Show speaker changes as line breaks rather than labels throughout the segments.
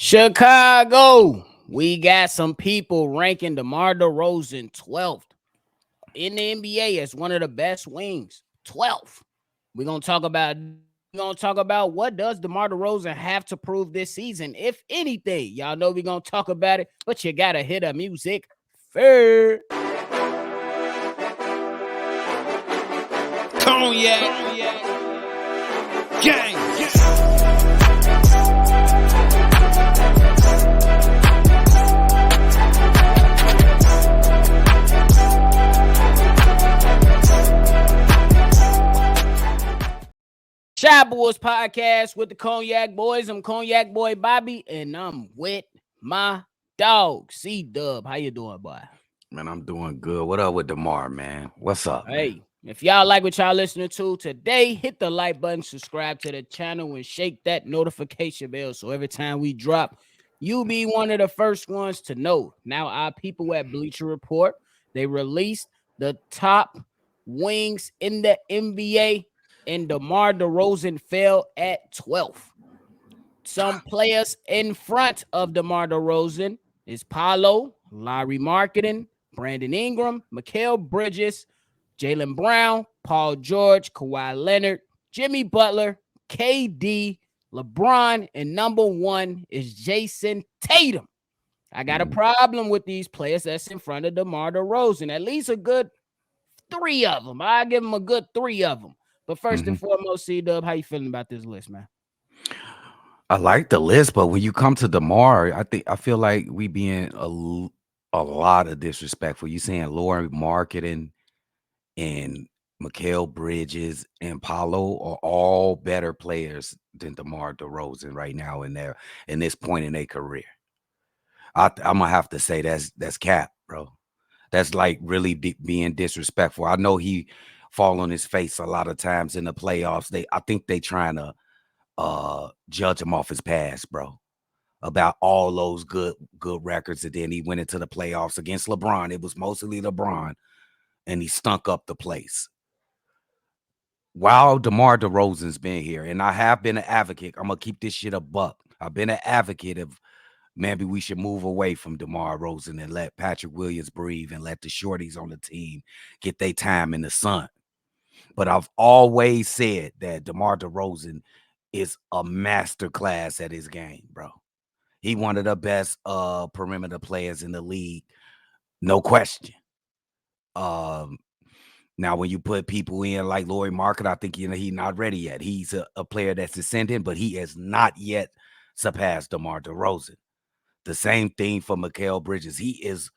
Chicago, we got some people ranking DeMar DeRozan 12th in the NBA as one of the best wings. 12th. We're gonna talk about what does DeMar DeRozan have to prove this season, if anything. Y'all know we're gonna talk about it, but you gotta hit the music first.
Cognac, gang.
Shy Boys Podcast with the Cognac Boys. I'm Cognac Boy Bobby, and I'm with my dog, CDubb. How you doing, boy?
Man, I'm doing good. What up with DeMar, man? What's up, man?
Hey, if y'all like what y'all listening to today, hit the like button, subscribe to the channel, and shake that notification bell so every time we drop, you be one of the first ones to know. Now, our people at Bleacher Report, they released the top wings in the NBA, and DeMar DeRozan fell at 12th. Some players in front of DeMar DeRozan is Paolo, Larry Marketing, Brandon Ingram, Mikal Bridges, Jaylen Brown, Paul George, Kawhi Leonard, Jimmy Butler, KD, LeBron, and number one is Jason Tatum. I got a problem with these players that's in front of DeMar DeRozan. At least a good three of them. I give them a good three of them. But first and foremost, CDubb, how you feeling about this list, man?
I like the list, but when you come to DeMar, I feel like we being a lot of disrespectful. You saying Laurie Marketing and Mikal Bridges and Paolo are all better players than DeMar DeRozan right now in this point in their career. I'm gonna have to say that's cap, bro. That's like really being disrespectful. I know he fall on his face a lot of times in the playoffs. I think they trying to judge him off his past, bro. About all those good records, and then he went into the playoffs against LeBron. It was mostly LeBron, and he stunk up the place. While DeMar DeRozan's been here, and I have been an advocate, I'm gonna keep this shit a buck. I've been an advocate of maybe we should move away from DeMar DeRozan and let Patrick Williams breathe and let the shorties on the team get their time in the sun. But I've always said that DeMar DeRozan is a masterclass at his game, bro. He one of the best perimeter players in the league, no question. Now, when you put people in like Laurie Market, I think he's not ready yet. He's a player that's ascending, but he has not yet surpassed DeMar DeRozan. The same thing for Mikal Bridges. He is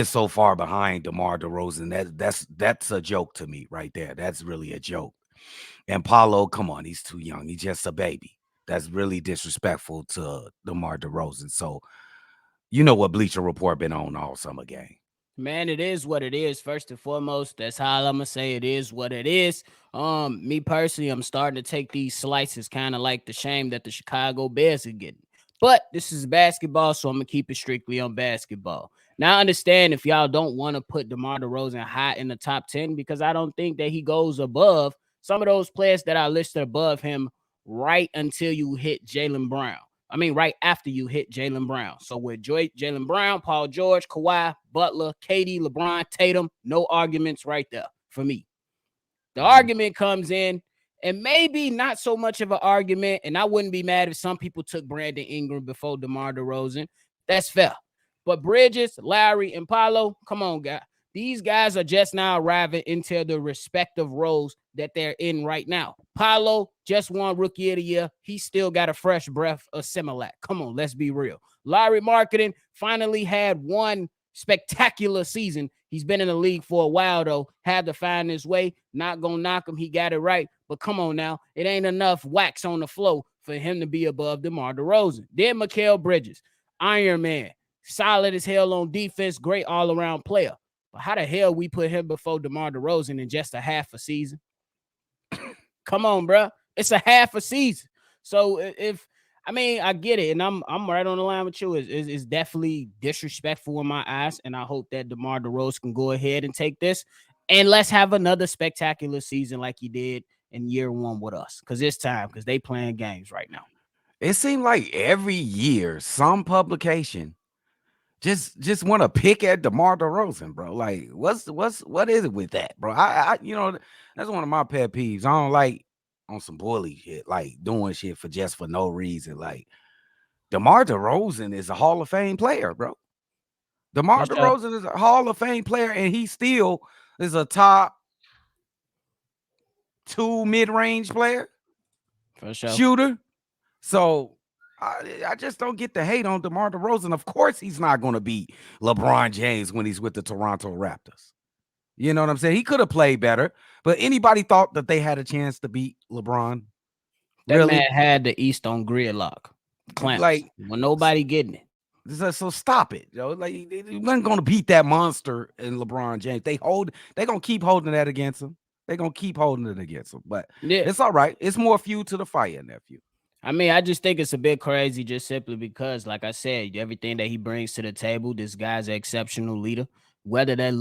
so far behind DeMar DeRozan. That's a joke to me right there. That's really a joke. And Paolo, come on, he's too young. He's just a baby. That's really disrespectful to DeMar DeRozan. So, you know what Bleacher Report been on all summer game.
Man, it is what it is. First and foremost, that's how I'm gonna say it is what it is. Me personally, I'm starting to take these slices kind of like the shame that the Chicago Bears are getting. But this is basketball, so I'm gonna keep it strictly on basketball. Now, I understand if y'all don't want to put DeMar DeRozan high in the top 10 because I don't think that he goes above some of those players that I listed above him right until you hit Jaylen Brown. I mean, right after you hit Jaylen Brown. So with Jaylen Brown, Paul George, Kawhi, Butler, KD, LeBron, Tatum, no arguments right there for me. The argument comes in, and maybe not so much of an argument, and I wouldn't be mad if some people took Brandon Ingram before DeMar DeRozan. That's fair. But Bridges, Larry, and Paolo, come on, guys. These guys are just now arriving into the respective roles that they're in right now. Paolo just won Rookie of the Year. He still got a fresh breath of Similac. Come on, let's be real. Larry Marketing finally had one spectacular season. He's been in the league for a while, though. Had to find his way. Not going to knock him. He got it right. But come on now. It ain't enough wax on the floor for him to be above DeMar DeRozan. Then Mikal Bridges, Iron Man, solid as hell on defense, great all-around player. But how the hell we put him before DeMar DeRozan in just a half a season? Come on, bro. It's a half a season. So I get it, and I'm right on the line with you. It's definitely disrespectful in my eyes, and I hope that DeMar DeRozan can go ahead and take this, and let's have another spectacular season like he did in year one with us. Because it's time, because they playing games right now.
It seemed like every year some publication just want to pick at DeMar DeRozan, bro. Like, what is it with that, bro? That's one of my pet peeves. I don't like on some bully shit, like doing shit for no reason. Like DeMar DeRozan is a Hall of Fame player, bro.
For
DeMar
sure.
DeRozan is a Hall of Fame player, and he still is a top 2 mid-range player
For sure.
shooter. So I just don't get the hate on DeMar DeRozan. Of course, he's not going to beat LeBron James when he's with the Toronto Raptors. You know what I'm saying? He could have played better, but anybody thought that they had a chance to beat LeBron?
That man
Really?
had the East on gridlock clamps.
Like,
Well, nobody getting it.
so stop it, yo. Like, they wasn't going to beat that monster in LeBron James. They going to keep holding that against him. They're going to keep holding it against him. But
Yeah.
it's all right. It's more fuel to the fire, nephew.
I mean, I just think it's a bit crazy just simply because, like I said, everything that he brings to the table, this guy's an exceptional leader. Whether that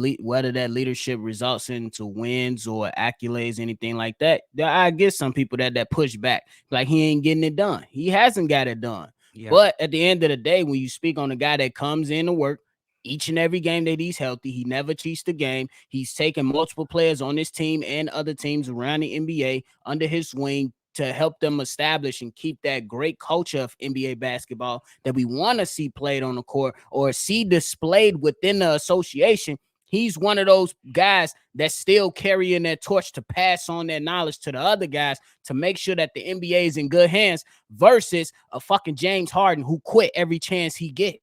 leadership results into wins or accolades, anything like that, I get some people that push back, like he ain't getting it done. He hasn't got it done.
Yeah.
But at the end of the day, when you speak on a guy that comes in to work each and every game that he's healthy, he never cheats the game. He's taken multiple players on this team and other teams around the NBA under his wing to help them establish and keep that great culture of NBA basketball that we want to see played on the court or see displayed within the association. He's one of those guys that's still carrying that torch to pass on that knowledge to the other guys to make sure that the NBA is in good hands versus a fucking James Harden who quit every chance he get.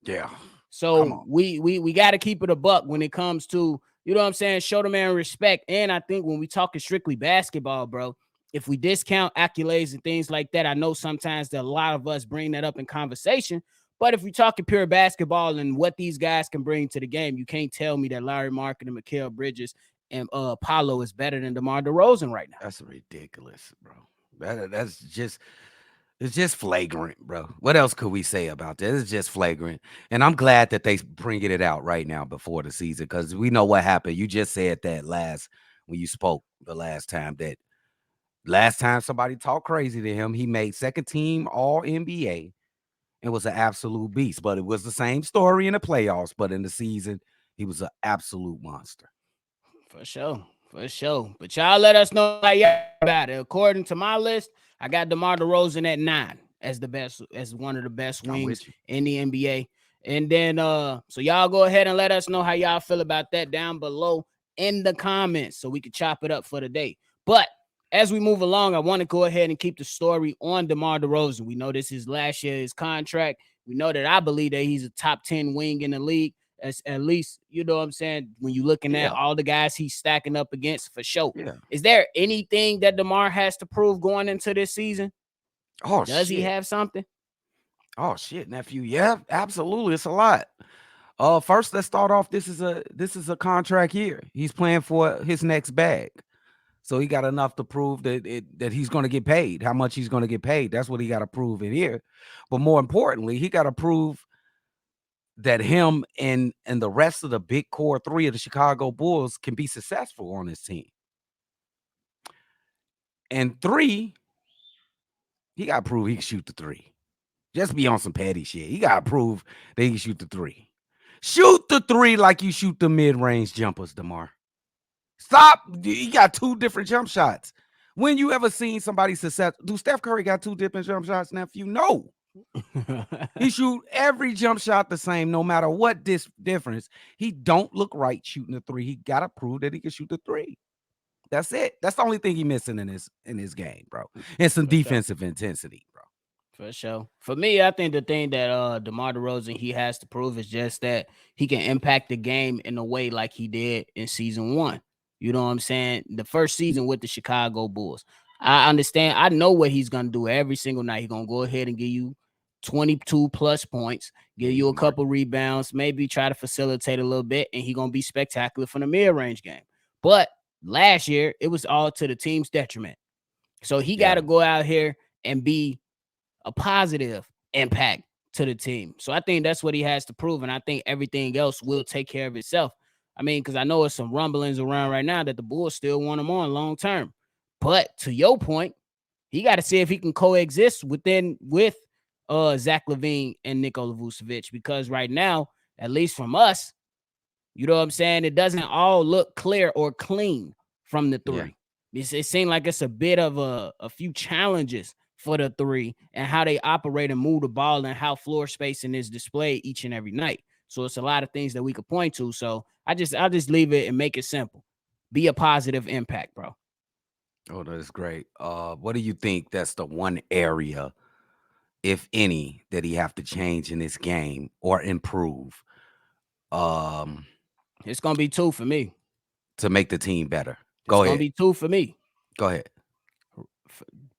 Yeah.
So we got to keep it a buck when it comes to, you know what I'm saying, show the man respect. And I think when we talking strictly basketball, bro, if we discount accolades and things like that, I know sometimes that a lot of us bring that up in conversation. But if we're talking pure basketball and what these guys can bring to the game, you can't tell me that Larry Market and Mikal Bridges and Paulo is better than DeMar DeRozan right now.
That's ridiculous, bro. That's just it's just flagrant, bro. What else could we say about that? It's just flagrant. And I'm glad that they bringing it out right now before the season because we know what happened. You just said that when you spoke the last time somebody talked crazy to him, he made second team all NBA and was an absolute beast. But it was the same story in the playoffs. But in the season, he was an absolute monster.
For sure. For sure. But y'all let us know how y'all about it. According to my list, I got DeMar DeRozan at 9 as the best, as one of the best
I'm
wings
with you.
in the NBA. And then so y'all go ahead and let us know how y'all feel about that down below in the comments so we can chop it up for the day. But as we move along, I want to go ahead and keep the story on DeMar DeRozan. We know this is last year's contract. We know that I believe that he's a top 10 wing in the league. As at least, you know what I'm saying, when you're looking at all the guys he's stacking up against, for sure.
Yeah.
Is there anything that DeMar has to prove going into this season?
Oh,
Does he
shit.
have something?
Oh, shit, nephew. Yeah, absolutely. It's a lot. First, let's start off. This is a contract year. He's playing for his next bag. So he got enough to prove that he's going to get paid. How much he's going to get paid. That's what he got to prove in here. But more importantly, he got to prove that him and the rest of the big core three of the Chicago Bulls can be successful on his team. And 3, he got to prove he can shoot the 3. Just be on some petty shit. He got to prove that he can shoot the 3. Shoot the 3 like you shoot the mid-range jumpers, DeMar. Stop. He got 2 different jump shots. When you ever seen somebody successful? Do Steph Curry got 2 different jump shots, nephew? No. He shoot every jump shot the same, no matter what difference. He don't look right shooting the 3. He got to prove that he can shoot the 3. That's it. That's the only thing he missing in his game, bro. And some defensive intensity, bro.
For sure. For me, I think the thing that DeMar DeRozan he has to prove is just that he can impact the game in a way like he did in season 1. You know what I'm saying? The first season with the Chicago Bulls. I understand. I know what he's gonna do every single night. He's gonna go ahead and give you 22 plus points, give you a couple rebounds, maybe try to facilitate a little bit, and he's gonna be spectacular from the mid-range game. But last year, it was all to the team's detriment. So he got to go out here and be a positive impact to the team. So I think that's what he has to prove. And I think everything else will take care of itself. I mean, because I know it's some rumblings around right now that the Bulls still want him on long term. But to your point, He got to see if he can coexist with Zach LaVine and Nikola Vucevic, because right now, at least from us, you know what I'm saying, it doesn't all look clear or clean from the
Yeah.
three. It seems like it's a bit of a few challenges for the three and how they operate and move the ball and how floor spacing is displayed each and every night. So it's a lot of things that we could point to. So I'll just leave it and make it simple. Be a positive impact, bro.
Oh, that's great. What do you think that's the one area, if any, that he have to change in this game or improve um
It's gonna be two for me.
to make the team better?
It's
Go
gonna
ahead.
be two for me.
Go ahead.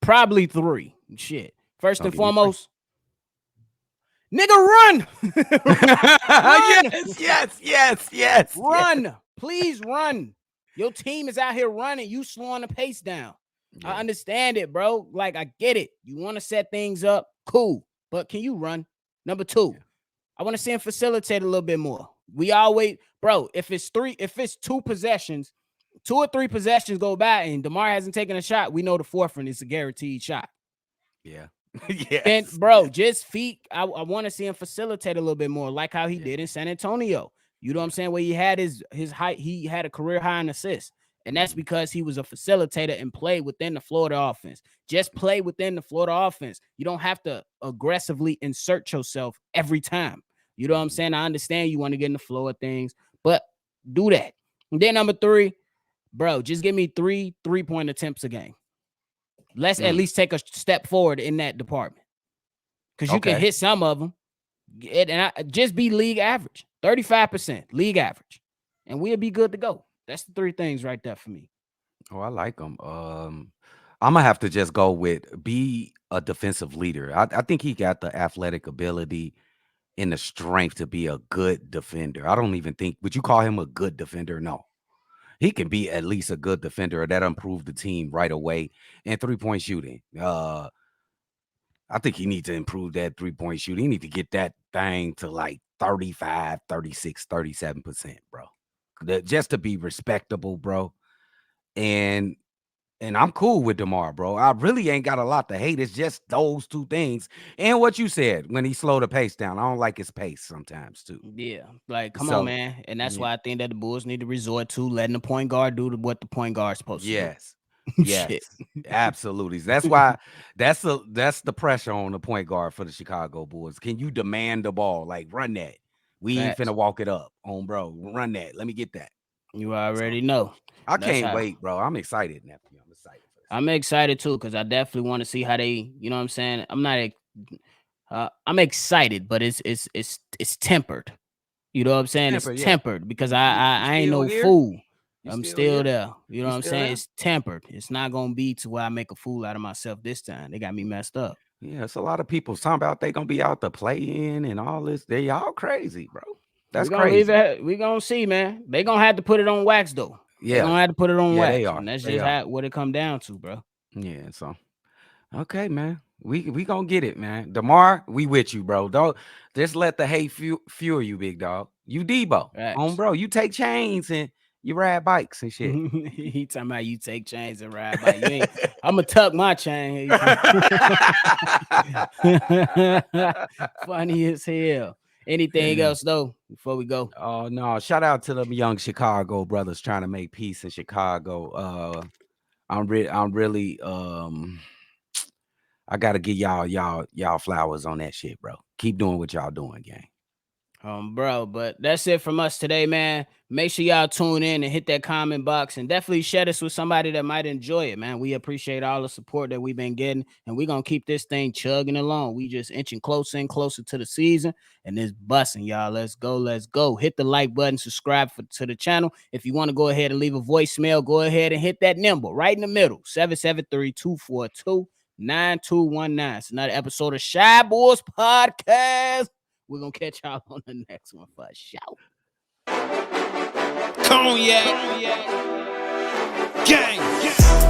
Probably three. Shit. First
Don't
and
give me 3.
foremost, nigga, run. Run.
Yes.
Run. Please run. Your team is out here running. You slowing the pace down.
Yeah.
I understand it, bro. Like, I get it. You want to set things up. Cool. But can you run? Number two,
Yeah.
I want to see him facilitate a little bit more. We always, bro, if it's two possessions, 2 or 3 possessions go by and DeMar hasn't taken a shot, we know the fourth one is a guaranteed shot.
Yeah.
And
Yes.
bro, just feet. I want to see him facilitate a little bit more, like how he
Yeah.
did in San Antonio. You know what I'm
Yeah.
saying? Where he had his height, he had a career high in assists. And that's
Mhm.
because he was a facilitator and played within the Florida offense. Just play within the Florida offense. You don't have to aggressively insert yourself every time. You know what I'm
Mhm.
saying? I understand you want to get in the flow of things, but do that. And then number 3, bro, just give me 3 3-point attempts a game. Let's at
Mm.
least take a step forward in that department, because you can
Okay.
hit some of them. And just be league average, 35% league average, and we'll be good to go. That's the 3 things right there for me.
Oh, I like him. I'm gonna have to just go with be a defensive leader. I think he got the athletic ability and the strength to be a good defender. I don't even think, would you call him a good defender? No. He can be at least a good defender. That improved the team right away. And 3-point shooting. I think he needs to improve that 3-point shooting. He need to get that thing to like 35, 36, 37%, bro. Just to be respectable, bro. And I'm cool with DeMar, bro. I really ain't got a lot to hate. It's just those 2 things. And what you said when he slowed the pace down. I don't like his pace sometimes too.
Yeah, like, come on,
So
man. And that's
yeah,
why I think that the Bulls need to resort to letting the point guard do what the point guard's supposed to do.
yes.
Shit.
Yes. Absolutely. That's why that's the pressure on the point guard for the Chicago Bulls. Can you demand the ball? Like, run that. We ain't
Facts.
finna walk it up on, bro. Run that. Let me get that.
You
So
already know.
I
That's
can't
how
wait, bro. I'm excited, nephew. I'm excited for this.
I'm excited too, because I definitely want to see how they, you know what I'm saying? I'm excited, but it's tempered. You know what I'm saying? It's
Temper, yeah.
tempered because
You
I ain't
still
no
here?
fool.
You
I'm
still
still
here?
there. You know
You
what I'm
still
saying?
there?
It's tempered. It's not gonna be to where I make a fool out of myself this time. They got me messed up.
Yeah, it's a lot of people talking about they gonna be out to play in and all this. They all crazy, bro.
We're
That's
gonna leave
crazy.
it. We're gonna see, man. They gonna have to put it on wax though. They
Yeah,
gonna have to put it on
yeah, they
wax.
are.
And that's
They
just
are.
what it come down to, bro.
Yeah, so okay, man. We gonna get it, man. DeMar, we with you, bro. Don't just let the hate fuel you, big dog. You Debo.
Facts.
Bro. You take chains and you ride bikes and shit.
He talking about you take chains and ride by. You ain't. I'ma tuck my chain. Funny as hell. Anything else though before we go?
Oh no! Shout out to them young Chicago brothers trying to make peace in Chicago. I'm really I gotta give y'all flowers on that shit, bro. Keep doing what y'all doing, gang.
Bro, but that's it from us today, man. Make sure y'all tune in and hit that comment box and definitely share this with somebody that might enjoy it, man. We appreciate all the support that we've been getting, and we're gonna keep this thing chugging along. We just inching closer and closer to the season, and it's busting, y'all. Let's go, let's go. Hit the like button, subscribe to the channel. If you want to go ahead and leave a voicemail, go ahead and hit that number right in the middle, 773-242-9219. It's another episode of Shy Boys Podcast. We're going to catch y'all on the next one for sure. Cognac. Gang.